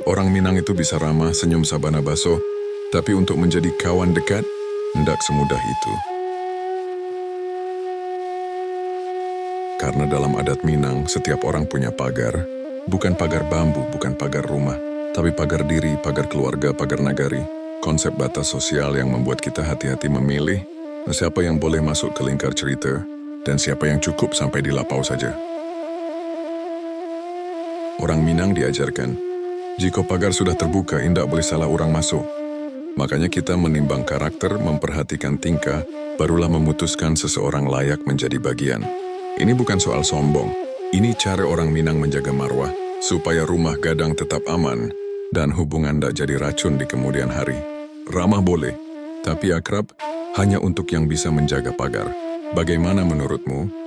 Orang Minang itu bisa ramah, senyum sabana baso, tapi untuk menjadi kawan dekat, tidak semudah itu. Karena dalam adat Minang, setiap orang punya pagar. Bukan pagar bambu, bukan pagar rumah, tapi pagar diri, pagar keluarga, pagar nagari. Konsep batas sosial yang membuat kita hati-hati memilih siapa yang boleh masuk ke lingkar cerita dan siapa yang cukup sampai di lapau saja. Orang Minang diajarkan, jika pagar sudah terbuka, tidak boleh salah orang masuk. Makanya kita menimbang karakter, memperhatikan tingkah, barulah memutuskan seseorang layak menjadi bagian. Ini bukan soal sombong. Ini cara orang Minang menjaga marwah, supaya rumah gadang tetap aman, dan hubungan tidak jadi racun di kemudian hari. Ramah boleh, tapi akrab hanya untuk yang bisa menjaga pagar. Bagaimana menurutmu?